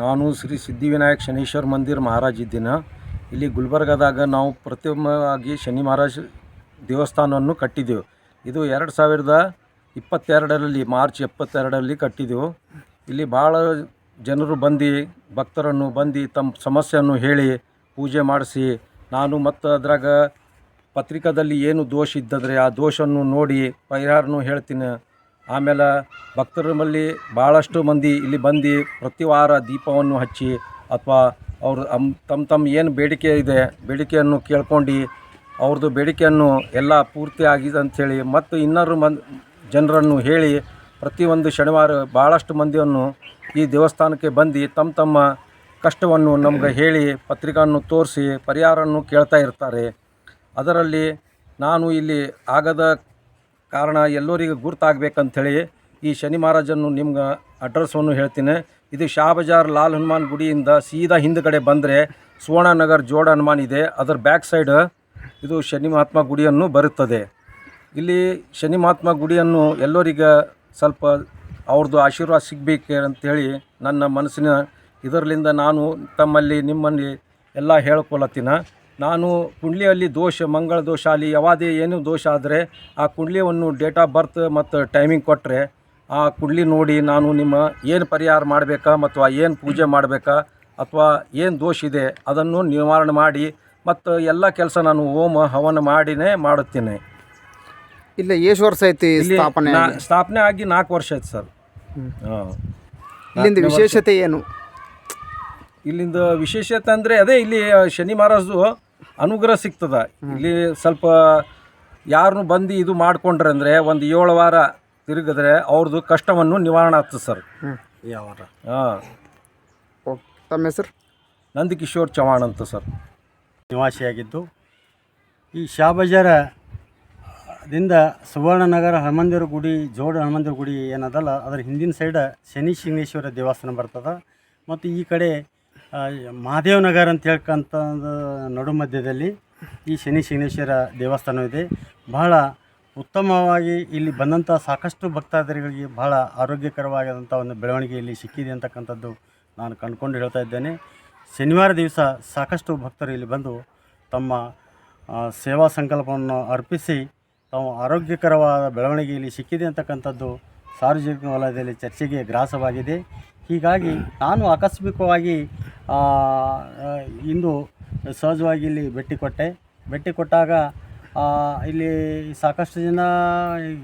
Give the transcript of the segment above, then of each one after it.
ನಾನು ಶ್ರೀ ಸಿದ್ಧಿವಿನಾಯಕ ಶನೀಶ್ವರ ಮಂದಿರ ಮಹಾರಾಜ್ ಇದ್ದೀನಿ. ಇಲ್ಲಿ ಗುಲ್ಬರ್ಗದಾಗ ನಾವು ಪ್ರಥಮವಾಗಿ ಶನಿ ಮಹಾರಾಜ್ ದೇವಸ್ಥಾನವನ್ನು ಕಟ್ಟಿದ್ದೆವು. ಇದು 2022ರಲ್ಲಿ ಮಾರ್ಚ್ 22ರಲ್ಲಿ ಕಟ್ಟಿದ್ದೆವು. ಇಲ್ಲಿ ಭಾಳ ಜನರು ಬಂದು ಭಕ್ತರನ್ನು ಬಂದು ತಮ್ಮ ಸಮಸ್ಯೆಯನ್ನು ಹೇಳಿ ಪೂಜೆ ಮಾಡಿಸಿ, ನಾನು ಮತ್ತು ಅದ್ರಾಗ ಪತ್ರಿಕಾದಲ್ಲಿ ಏನು ದೋಷ ಇದ್ದದ್ರೆ ಆ ದೋಷವನ್ನು ನೋಡಿ ಪರಿಹಾರನೂ ಹೇಳ್ತೀನಿ. ಆಮೇಲೆ ಭಕ್ತರ ಬಳಿ ಭಾಳಷ್ಟು ಮಂದಿ ಇಲ್ಲಿ ಬಂದು ಪ್ರತಿ ವಾರ ದೀಪವನ್ನು ಹಚ್ಚಿ ಅಥವಾ ಅವರು ತಮ್ಮ ಏನು ಬೇಡಿಕೆ ಇದೆ ಬೇಡಿಕೆಯನ್ನು ಕೇಳ್ಕೊಂಡು ಅವ್ರದ್ದು ಬೇಡಿಕೆಯನ್ನು ಎಲ್ಲ ಪೂರ್ತಿ ಆಗಿದೆ ಅಂಥೇಳಿ ಮತ್ತು ಇನ್ನೂರು ಜನರನ್ನು ಹೇಳಿ ಪ್ರತಿಯೊಂದು ಶನಿವಾರ ಭಾಳಷ್ಟು ಮಂದಿಯನ್ನು ಈ ದೇವಸ್ಥಾನಕ್ಕೆ ಬಂದು ತಮ್ಮ ಕಷ್ಟವನ್ನು ನಮ್ಗೆ ಹೇಳಿ ಪತ್ರಿಕೆಯನ್ನು ತೋರಿಸಿ ಪರಿಹಾರವನ್ನು ಕೇಳ್ತಾ ಇರ್ತಾರೆ. ಅದರಲ್ಲಿ ನಾನು ಇಲ್ಲಿ ಆಗದ ಕಾರಣ ಎಲ್ಲರಿಗೂ ಗುರ್ತಾಗಬೇಕಂಥೇಳಿ ಈ ಶನಿ ಮಹಾರಾಜನ್ನು ನಿಮ್ಗೆ ಅಡ್ರೆಸ್ಸನ್ನು ಹೇಳ್ತೀನಿ. ಇದು ಶಾ ಬಜಾರ್ ಲಾಲ್ ಹನುಮಾನ್ ಗುಡಿಯಿಂದ ಸೀದಾ ಹಿಂದುಗಡೆ ಬಂದರೆ ಸುವರ್ಣನಗರ್ ಜೋಡ ಹನುಮಾನ್ ಇದೆ, ಅದರ ಬ್ಯಾಕ್ ಸೈಡ್ ಇದು ಶನಿ ಮಹಾತ್ಮ ಗುಡಿಯನ್ನು ಬರುತ್ತದೆ. ಇಲ್ಲಿ ಶನಿ ಮಹಾತ್ಮ ಗುಡಿಯನ್ನು ಎಲ್ಲರಿಗೆ ಸ್ವಲ್ಪ ಅವ್ರದ್ದು ಆಶೀರ್ವಾದ ಸಿಗಬೇಕು ಅಂಥೇಳಿ ನನ್ನ ಮನಸ್ಸಿನ ಇದರಲ್ಲಿಂದ ನಾನು ನಿಮ್ಮಲ್ಲಿ ಎಲ್ಲ ಹೇಳ್ಕೊಳತ್ತೀನಿ. ನಾನು ಕುಂಡ್ಲಿಯಲ್ಲಿ ದೋಷ ಮಂಗಳ ದೋಷ ಆಗಲಿ ಯಾವುದೇ ಏನು ದೋಷ ಆದರೆ ಆ ಕುಂಡ್ಲಿಯನ್ನು ಡೇಟ್ ಆಫ್ ಬರ್ತ್ ಮತ್ತು ಟೈಮಿಂಗ್ ಕೊಟ್ಟರೆ ಆ ಕುಂಡ್ಲಿ ನೋಡಿ ನಾನು ನಿಮ್ಮ ಏನು ಪರಿಹಾರ ಮಾಡಬೇಕಾ ಮತ್ತು ಏನು ಪೂಜೆ ಮಾಡಬೇಕಾ ಅಥವಾ ಏನು ದೋಷ ಇದೆ ಅದನ್ನು ನಿವಾರಣೆ ಮಾಡಿ ಮತ್ತು ಎಲ್ಲ ಕೆಲಸ ನಾನು ಹೋಮ ಹವನ ಮಾಡಿನೇ ಮಾಡುತ್ತೇನೆ. ಇಲ್ಲ ಎಷ್ಟು ವರ್ಷ ಐತಿ ಸ್ಥಾಪನೆ ಆಗಿ 4 ವರ್ಷ ಆಯ್ತು ಸರ್. ಇಲ್ಲಿಂದ ವಿಶೇಷತೆ ಏನು? ಇಲ್ಲಿಂದ ವಿಶೇಷತೆ ಅಂದರೆ ಅದೇ ಇಲ್ಲಿ ಶನಿ ಮಹಾರಾಜು ಅನುಗ್ರಹ ಸಿಗ್ತದೆ. ಇಲ್ಲಿ ಸ್ವಲ್ಪ ಯಾರನ್ನು ಬಂದು ಇದು ಮಾಡಿಕೊಂಡ್ರೆ ಅಂದರೆ ಒಂದು 7 ವಾರ ತಿರುಗಿದ್ರೆ ಅವ್ರದ್ದು ಕಷ್ಟವನ್ನು ನಿವಾರಣೆ ಆಗ್ತದೆ ಸರ್. ಯಾವ ವಾರ? ತಮ್ಮ ಹೆಸರು? ನಂದಕಿಶೋರ್ ಚವಾಣ್ ಅಂತ ಸರ್. ನಿವಾಸಿಯಾಗಿದ್ದು ಈ ಶಾ ಬಜಾರದಿಂದ ಸುವರ್ಣನಗರ ಹನುಮಂದಿರ ಗುಡಿ ಜೋಡ ಹನುಮಂದಿರ ಗುಡಿ ಏನದಲ್ಲ ಅದರ ಹಿಂದಿನ ಸೈಡ ಶನಿ ಶಿಂಗೇಶ್ವರ ದೇವಸ್ಥಾನ ಬರ್ತದೆ. ಮತ್ತು ಈ ಕಡೆ ಮಹಾದೇವ ನಗರ ಅಂತ ಹೇಳ್ಕಂತ ನಡು ಮಧ್ಯದಲ್ಲಿ ಈ ಶನಿ ಶಿಂಗೇಶ್ವರ ದೇವಸ್ಥಾನವಿದೆ. ಬಹಳ ಉತ್ತಮವಾಗಿ ಇಲ್ಲಿ ಬಂದಂಥ ಸಾಕಷ್ಟು ಭಕ್ತಾದಿಗಳಿಗೆ ಬಹಳ ಆರೋಗ್ಯಕರವಾದಂಥ ಒಂದು ಬೆಳವಣಿಗೆ ಇಲ್ಲಿ ಸಿಕ್ಕಿದೆ ಅಂತಕ್ಕಂಥದ್ದು ನಾನು ಕಂಡುಕೊಂಡು ಹೇಳ್ತಾ ಇದ್ದೇನೆ. ಶನಿವಾರ ದಿವಸ ಸಾಕಷ್ಟು ಭಕ್ತರು ಇಲ್ಲಿ ಬಂದು ತಮ್ಮ ಸೇವಾ ಸಂಕಲ್ಪವನ್ನು ಅರ್ಪಿಸಿ ತಾವು ಆರೋಗ್ಯಕರವಾದ ಬೆಳವಣಿಗೆ ಇಲ್ಲಿ ಸಿಕ್ಕಿದೆ ಅಂತಕ್ಕಂಥದ್ದು ಸಾರ್ವಜನಿಕ ವಲಯದಲ್ಲಿ ಚರ್ಚೆಗೆ ಗ್ರಾಸವಾಗಿದೆ. ಹೀಗಾಗಿ ನಾನು ಆಕಸ್ಮಿಕವಾಗಿ ಇಂದು ಸಹಜವಾಗಿ ಇಲ್ಲಿ ಭೇಟಿ ಕೊಟ್ಟಾಗ ಇಲ್ಲಿ ಸಾಕಷ್ಟು ಜನ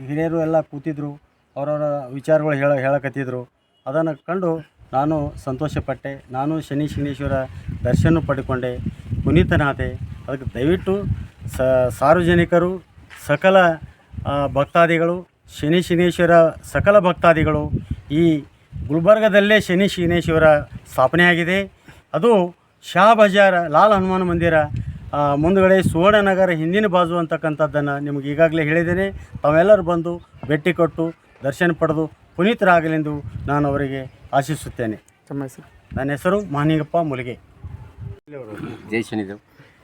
ಹಿರಿಯರು ಎಲ್ಲ ಕೂತಿದ್ರು, ಅವರವರ ವಿಚಾರಗಳು ಹೇಳಕತ್ತಿದ್ರು. ಅದನ್ನು ಕಂಡು ನಾನು ಸಂತೋಷಪಟ್ಟೆ. ನಾನು ಶನಿ ಶಿಂಗೇಶ್ವರ ದರ್ಶನ ಪಡ್ಕೊಂಡೆ, ಪುನೀತನಾದೆ. ಅದಕ್ಕೆ ದಯವಿಟ್ಟು ಸಾರ್ವಜನಿಕರು ಸಕಲ ಭಕ್ತಾದಿಗಳು ಶನಿ ಶಿಂಗೇಶ್ವರ ಸಕಲ ಭಕ್ತಾದಿಗಳು ಈ ಗುಲ್ಬರ್ಗದಲ್ಲೇ ಶನಿ ಶಿಂಗೇಶ್ವರ ಸ್ಥಾಪನೆಯಾಗಿದೆ. ಅದು ಶಾ ಬಜಾರ್ ಲಾಲ್ ಹನುಮಾನ್ ಮಂದಿರ ಮುಂದುಗಡೆ ಸುವರ್ಣನಗರ ಹಿಂದಿನ ಬಾಜು ಅಂತಕ್ಕಂಥದ್ದನ್ನು ನಿಮಗೆ ಈಗಾಗಲೇ ಹೇಳಿದ್ದೇನೆ. ತಾವೆಲ್ಲರೂ ಬಂದು ಭೇಟಿ ಕೊಟ್ಟು ದರ್ಶನ ಪಡೆದು ಪುನೀತರಾಗಲೆಂದು ನಾನು ಅವರಿಗೆ ಆಶಿಸುತ್ತೇನೆ. ತಮ್ಮ ಹೆಸರು? ನನ್ನ ಹೆಸರು ಮಾನಿಂಗಪ್ಪ ಮುಲಿಗೆ. ಜೈ ಶನಿದೇವ್.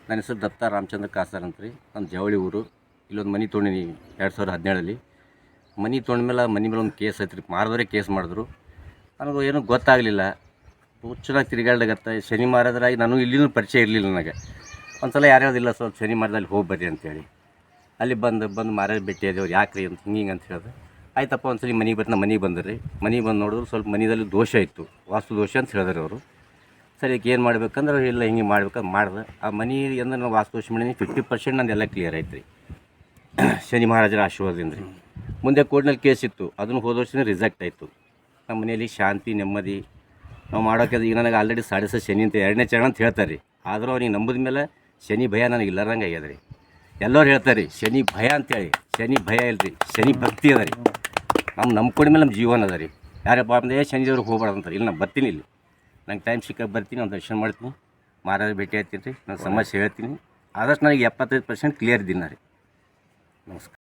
ನನ್ನ ಹೆಸರು ದತ್ತ ರಾಮಚಂದ್ರ ಕಾಸರ್ ಅಂತ್ರಿ. ನನ್ನ ಜವಳಿ ಊರು. ಇಲ್ಲೊಂದು ಮನೆ ತೊಗೊಂಡಿನಿ 2017ರಲ್ಲಿ. ಮನೆ ತೊಗೊಂಡ್ಮೇಲೆ ಮನೆ ಮೇಲೆ ಒಂದು ಕೇಸ್ ಐತ್ರಿ. ಮಾರಿದವರೇ ಕೇಸ್ ಮಾಡಿದ್ರು. ನನಗೂ ಏನೂ ಗೊತ್ತಾಗಲಿಲ್ಲ. ಹುಚ್ಚನಾಗಿ ತಿರುಗಾಡ್ದಾಗತ್ತ ಶನಿ ಮಾರದ್ರಾಗಿ ನಾನು ಇಲ್ಲಿನೂ ಪರಿಚಯ ಇರಲಿಲ್ಲ ನನಗೆ. ಒಂದು ಸಲ ಯಾರು ಹೇಳೋದಿಲ್ಲ ಸ್ವಲ್ಪ ಶನಿ ಮಾರದಲ್ಲಿ ಹೋಗಿ ಬರ್ರಿ ಅಂತೇಳಿ. ಅಲ್ಲಿ ಬಂದು ಮಾರಾಯ ಭೇಟಿ ಆದೇವ್ರು ಯಾಕ್ರಿ ಅಂತ ಹಿಂಗೆ ಅಂತ ಹೇಳಿದೆ. ಆಯ್ತಪ್ಪ ಒಂದು ಸಲ ಮನೆಗೆ ಬರ್ತೀನಿ. ಮನೆಗೆ ಬಂದ್ರಿ. ಮನೆಗೆ ಬಂದು ನೋಡಿದ್ರು ಸ್ವಲ್ಪ ಮನೆಯಲ್ಲಿ ದೋಷ ಇತ್ತು, ವಾಸ್ತು ದೋಷ ಅಂತ ಹೇಳಿದ್ರು ಅವರು. ಸರಿ ಏನು ಮಾಡ್ಬೇಕಂದ್ರೆ ಇಲ್ಲ ಹಿಂಗೆ ಮಾಡ್ಬೇಕಂದ್ರೆ ಮಾಡ್ದೆ. ಆ ಮನೆ ಅಂದ್ರೆ ನಾವು ವಾಸ್ತು ದೋಷ ಮಾಡೀನಿ 50% ನಂದೆಲ್ಲ ಕ್ಲಿಯರ್ ಆಯ್ತು ರೀ ಶನಿ ಮಹಾರಾಜರ ಆಶೀರ್ವಾದದಿಂದ ರೀ. ಮುಂದೆ ಕೋರ್ಟ್ನಲ್ಲಿ ಕೇಸ್ ಇತ್ತು, ಅದನ್ನು ಹೋದ ವರ್ಷನೇ ರಿಜೆಕ್ಟ್ ಆಯಿತು. ನಮ್ಮ ಮನೆಯಲ್ಲಿ ಶಾಂತಿ ನೆಮ್ಮದಿ ನಾವು ಮಾಡೋಕೆ. ಈಗ ನನಗೆ ಆಲ್ರೆಡಿ 6 ಶನಿ ಅಂತ 2ನೇ ಚರಣ ಅಂತ ಹೇಳ್ತಾರೆ ರೀ. ಆದರೂ ಅವ್ನಿಗೆ ನಂಬಿದ ಮೇಲೆ ಶನಿ ಭಯ ನನಗೆ ಇಲ್ಲರಂಗೆ ಆಗ್ಯದ ರೀ. ಎಲ್ಲರೂ ಹೇಳ್ತಾರೆ ರೀ ಶನಿ ಭಯ ಅಂತೇಳಿ. ಶನಿ ಭಯ ಇಲ್ಲ ರೀ, ಶನಿ ಭಕ್ತಿ ಅದ ರೀ. ನಂಬ್ಕೊಂಡ ಮೇಲೆ ನಮ್ಮ ಜೀವನ ಅದ ರೀ. ಯಾರಪ್ಪ ಅಂದರೆ ಶನಿ ದೇವ್ರಿಗೆ ಹೋಗ್ಬಾರ್ದು ಅಂತಾರೆ. ಇಲ್ಲಿ ನಾನು ಬರ್ತೀನಿ, ಇಲ್ಲಿ ನಂಗೆ ಟೈಮ್ ಸಿಕ್ಕಾಗ ಬರ್ತೀನಿ, ಒಂದು ದರ್ಶನ ಮಾಡ್ತೀನಿ, ಮಹಾರಾಜ ಭೇಟಿ ಆಗ್ತೀನಿ ರೀ, ನಾನು ಸಮಸ್ಯೆ ಹೇಳ್ತೀನಿ. ಆದಷ್ಟು ನನಗೆ 75% ಕ್ಲಿಯರ್ ಇದ್ದೀನಿ ರೀ. ನಮಸ್ಕಾರ.